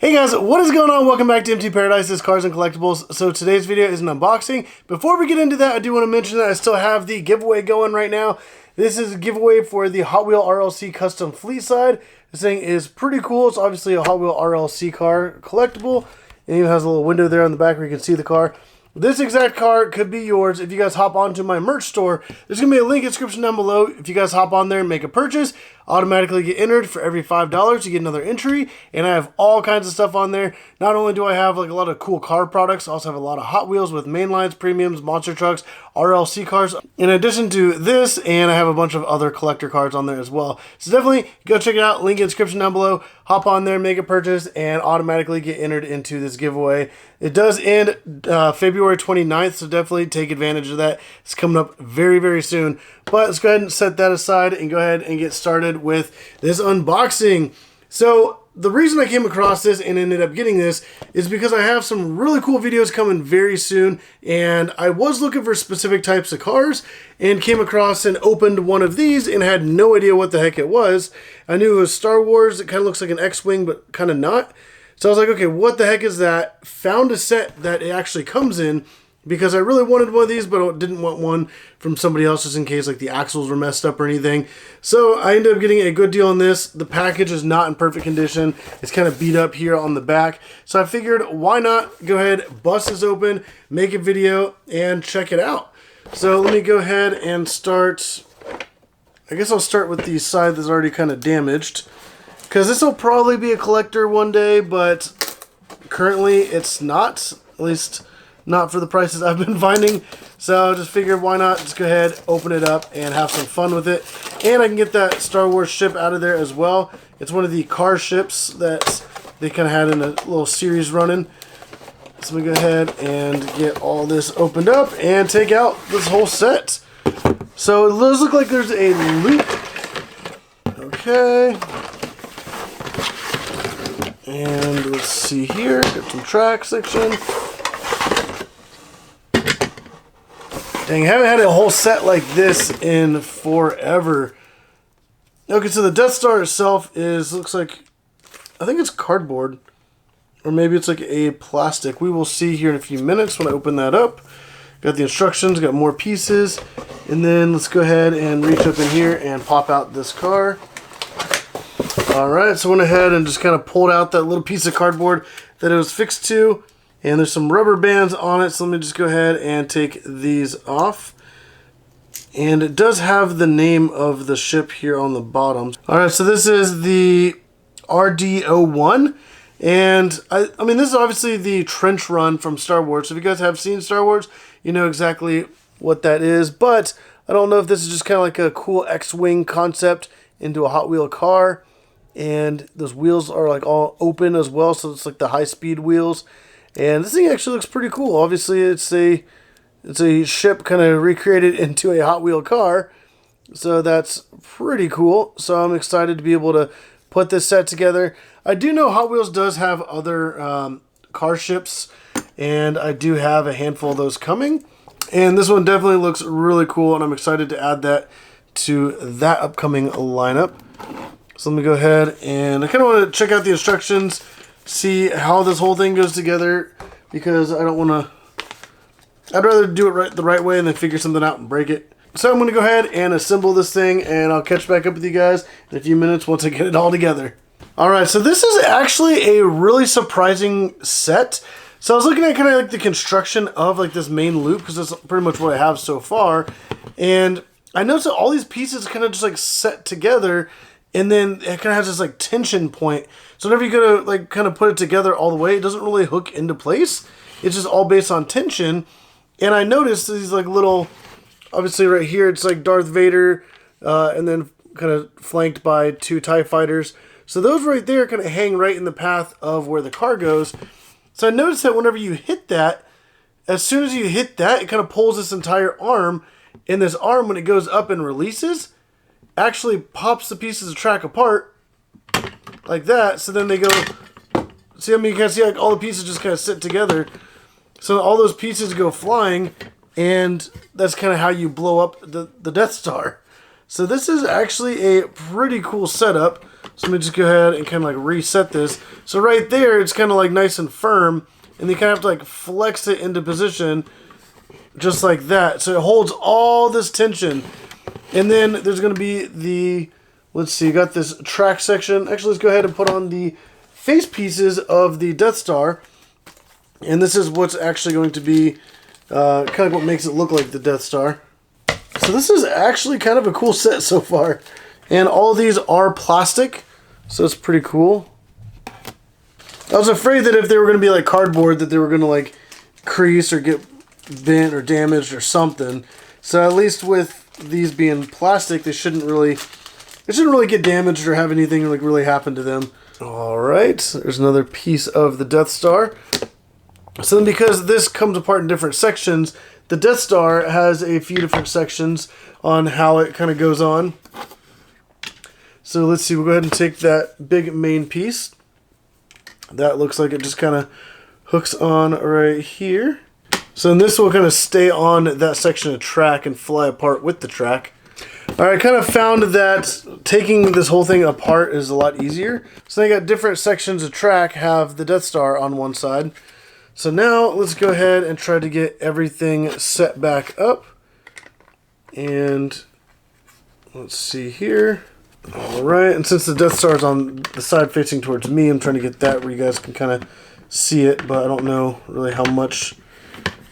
Hey guys, what is going on? Welcome back to MT Paradise's Cars and Collectibles. So today's video is an unboxing. Before we get into that, I do want to mention that I still have the giveaway going right now. This is a giveaway for the Hot Wheel RLC Custom Fleet side. This thing is pretty cool. It's obviously a Hot Wheel RLC car collectible. It even has a little window there on the back where you can see the car. This exact car could be yours if you guys hop onto my merch store. There's going to be a link in the description down below. If you guys hop on there and make a purchase, automatically get entered. For every $5, you get another entry. And I have all kinds of stuff on there. Not only do I have like a lot of cool car products, I also have a lot of Hot Wheels with mainlines, premiums, monster trucks, RLC cars. In addition to this, and I have a bunch of other collector cards on there as well. So definitely go check it out. Link in the description down below. Hop on there, make a purchase, and automatically get entered into this giveaway. It does end February 29th, so definitely take advantage of that. It's coming up very, very soon. But let's go ahead and set that aside and go ahead and get started with this unboxing. So the reason I came across this and ended up getting this is because I have some really cool videos coming very soon, and I was looking for specific types of cars and came across and opened one of these and had no idea what the heck it was. I knew it was Star Wars. It kind of looks like an X Wing, but kind of not. So I was like, okay, what the heck is that? Found a set that it actually comes in because I really wanted one of these, but I didn't want one from somebody else just in case like the axles were messed up or anything. So I ended up getting a good deal on this. The package is not in perfect condition. It's kind of beat up here on the back. So I figured, why not go ahead, bust this open, make a video, and check it out. So let me go ahead and start. I guess I'll start with the side that's already kind of damaged, because this will probably be a collector one day, but currently it's not, at least not for the prices I've been finding. So I just figured, why not just go ahead, open it up, and have some fun with it. And I can get that Star Wars ship out of there as well. It's one of the Carships that they kind of had in a little series running. So we go ahead and get all this opened up and take out this whole set. So it does look like there's a loop. Okay. And let's see here, got some track section. Dang, I haven't had a whole set like this in forever. Okay, so the Death Star itself looks like, I think it's cardboard. Or maybe it's like a plastic. We will see here in a few minutes when I open that up. Got the instructions, got more pieces. And then let's go ahead and reach up in here and pop out this car. Alright, so I went ahead and just kind of pulled out that little piece of cardboard that it was fixed to. And there's some rubber bands on it, so let me just go ahead and take these off. And it does have the name of the ship here on the bottom. Alright, so this is the RD-01. And, I mean, this is obviously the trench run from Star Wars. So if you guys have seen Star Wars, you know exactly what that is. But I don't know if this is just kind of like a cool X Wing concept into a Hot Wheel car. And those wheels are like all open as well, so it's like the high-speed wheels. And this thing actually looks pretty cool. Obviously, it's a ship kind of recreated into a Hot Wheel car, so that's pretty cool. So I'm excited to be able to put this set together. I do know Hot Wheels does have other car ships, and I do have a handful of those coming. And this one definitely looks really cool, and I'm excited to add that to that upcoming lineup. So let me go ahead and I kind of want to check out the instructions, see how this whole thing goes together, because I don't want to, I'd rather do it the right way and then figure something out and break it. So I'm going to go ahead and assemble this thing, and I'll catch back up with you guys in a few minutes once I get it all together. Alright, so this is actually a really surprising set. So I was looking at kind of like the construction of like this main loop, because that's pretty much what I have so far. And I noticed that all these pieces kind of just like set together, and then it kind of has this like tension point. So whenever you go to like kind of put it together all the way, it doesn't really hook into place. It's just all based on tension. And I noticed these like little, obviously right here, it's like Darth Vader, and then kind of flanked by two TIE fighters. So those right there kind of hang right in the path of where the car goes. So I noticed that whenever you hit that, as soon as you hit that, it kind of pulls this entire arm. And this arm, when it goes up and releases, actually pops the pieces of track apart like that. So then they go, see, I mean, you can see like all the pieces just kind of sit together. So all those pieces go flying, and that's kind of how you blow up the Death Star. So this is actually a pretty cool setup. So let me just go ahead and kind of like reset this. So right there, it's kind of like nice and firm, and you kind of have to like flex it into position just like that. So it holds all this tension. And then there's going to be the, let's see, you got this track section. Actually, let's go ahead and put on the face pieces of the Death Star. And this is what's actually going to be kind of what makes it look like the Death Star. So this is actually kind of a cool set so far. And all these are plastic, so it's pretty cool. I was afraid that if they were going to be like cardboard, that they were going to like crease or get bent or damaged or something. So at least with these being plastic, they shouldn't really get damaged or have anything like really happen to them. All right, there's another piece of the Death Star. So then because this comes apart in different sections, the Death Star has a few different sections on how it kind of goes on. So let's see, we'll go ahead and take that big main piece. That looks like it just kind of hooks on right here. So then this will kind of stay on that section of track and fly apart with the track. Alright, I kind of found that taking this whole thing apart is a lot easier. So I got different sections of track have the Death Star on one side. So now let's go ahead and try to get everything set back up. And let's see here. Alright, and since the Death Star is on the side facing towards me, I'm trying to get that where you guys can kind of see it, but I don't know really how much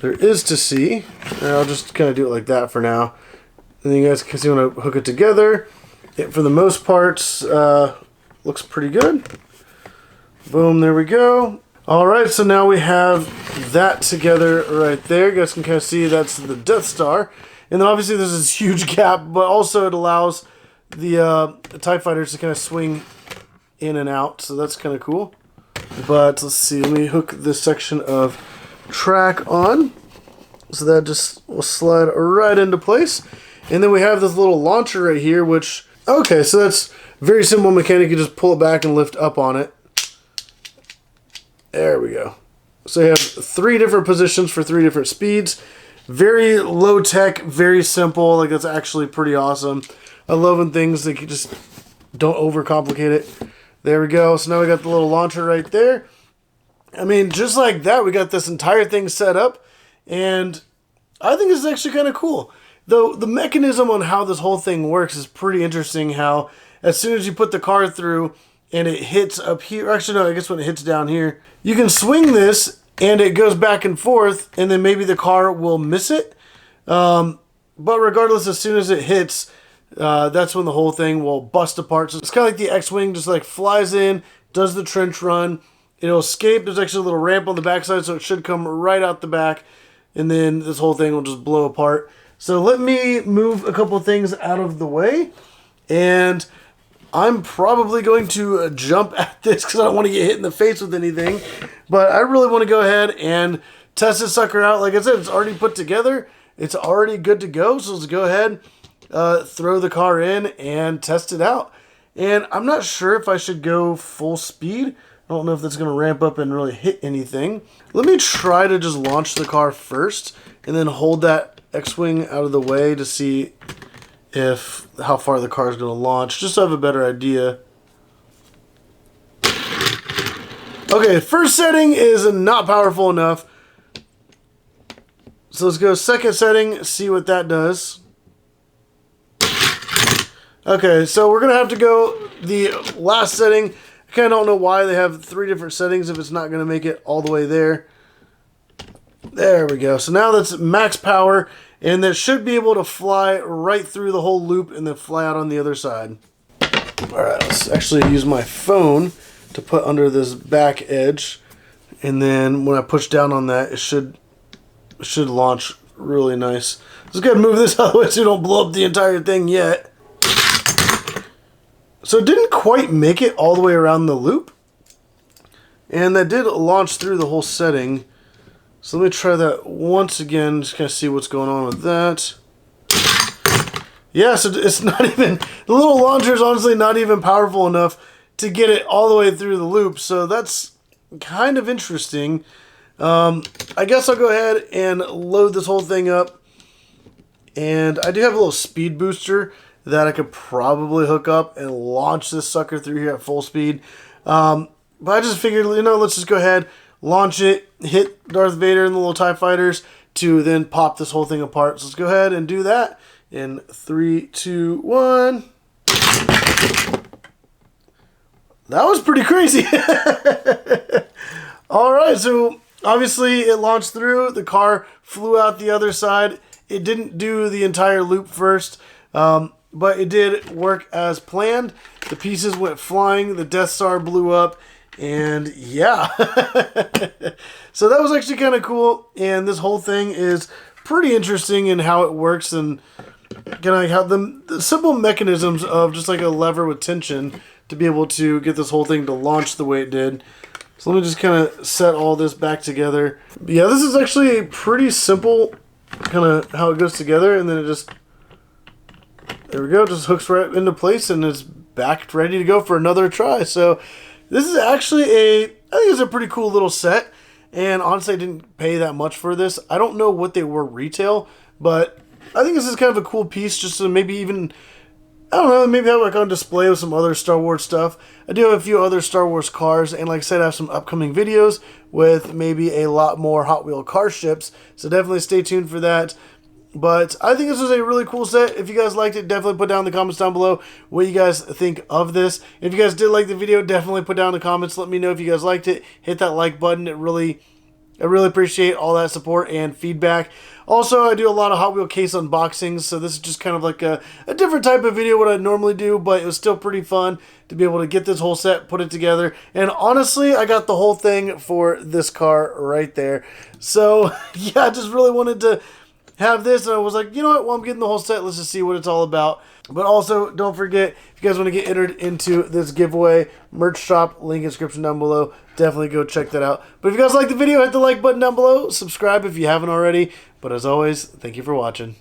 there is to see. And I'll just kind of do it like that for now. And then you guys can see when I hook it together. It, for the most part, looks pretty good. Boom, there we go. Alright, so now we have that together right there. You guys can kind of see that's the Death Star. And then obviously there's this huge gap, but also it allows the TIE fighters to kind of swing in and out, so that's kind of cool. But let's see, let me hook this section of track on, so that just will slide right into place. And then we have this little launcher right here, which, okay, so that's very simple mechanic. You just pull it back and lift up on it. There we go. So you have 3 different positions for 3 different speeds. Very low tech, very simple. Like, that's actually pretty awesome. I love when things, like, you just don't overcomplicate it. There we go. So now we got the little launcher right there. I mean, just like that, we got this entire thing set up. And I think this is actually kind of cool. Though the mechanism on how this whole thing works is pretty interesting. How as soon as you put the car through and it hits up here, actually no, I guess when it hits down here, you can swing this and it goes back and forth, and then maybe the car will miss it. But regardless, as soon as it hits, that's when the whole thing will bust apart. So it's kind of like the X Wing, just like flies in, does the trench run, it'll escape. There's actually a little ramp on the backside, so it should come right out the back, and then this whole thing will just blow apart. So let me move a couple things out of the way, and I'm probably going to jump at this because I don't want to get hit in the face with anything. But I really want to go ahead and test this sucker out. Like I said, it's already put together. It's already good to go. So let's go ahead, throw the car in and test it out. And I'm not sure if I should go full speed. I don't know if that's going to ramp up and really hit anything. Let me try to just launch the car first and then hold that X-Wing out of the way to see how far the car is going to launch, just to have a better idea. Okay, first setting is not powerful enough. So let's go second setting, see what that does. Okay, so we're going to have to go the last setting. I kind of don't know why they have 3 different settings if it's not going to make it all the way there. There we go. So now that's max power, and that should be able to fly right through the whole loop and then fly out on the other side. Alright, let's actually use my phone to put under this back edge, and then when I push down on that, it should launch really nice. Let's go ahead and move this out of the way so we don't blow up the entire thing yet. So it didn't quite make it all the way around the loop, and that did launch through the whole setting. So let me try that once again, just kind of see what's going on with that. Yeah, so it's not even, the little launcher is honestly not even powerful enough to get it all the way through the loop. So that's kind of interesting. I guess I'll go ahead and load this whole thing up. And I do have a little speed booster that I could probably hook up and launch this sucker through here at full speed. But I just figured, you know, let's just go ahead, launch it, hit Darth Vader and the little TIE fighters to then pop this whole thing apart. So let's go ahead and do that in 3, 2, 1. That was pretty crazy. All right, so obviously it launched through. The car flew out the other side. It didn't do the entire loop first, but it did work as planned. The pieces went flying. The Death Star blew up, and yeah. So that was actually kind of cool, and this whole thing is pretty interesting in how it works and kind of how the simple mechanisms of just like a lever with tension to be able to get this whole thing to launch the way it did. So let me just kind of set all this back together. Yeah, this is actually a pretty simple kind of how it goes together, and then it just, there we go, just hooks right into place and it's back ready to go for another try. So this is actually I think it's a pretty cool little set, and honestly I didn't pay that much for this. I don't know what they were retail, but I think this is kind of a cool piece just to maybe even, I don't know, maybe have like on display with some other Star Wars stuff. I do have a few other Star Wars cars, and like I said, I have some upcoming videos with maybe a lot more Hot Wheel car ships, so definitely stay tuned for that. But I think this was a really cool set. If you guys liked it, definitely put down in the comments down below what you guys think of this. If you guys did like the video, definitely put down in the comments. Let me know if you guys liked it. Hit that like button. I really appreciate all that support and feedback. Also, I do a lot of Hot Wheel case unboxings, so this is just kind of like a different type of video what I normally do, but it was still pretty fun to be able to get this whole set, put it together, and honestly, I got the whole thing for this car right there. So, yeah, I just really wanted to have this, and I was like, you know what, well, I'm getting the whole set, let's just see what it's all about. But also, don't forget, if you guys want to get entered into this giveaway, merch shop, link in the description down below, definitely go check that out. But if you guys like the video, hit the like button down below, subscribe if you haven't already. But as always, thank you for watching.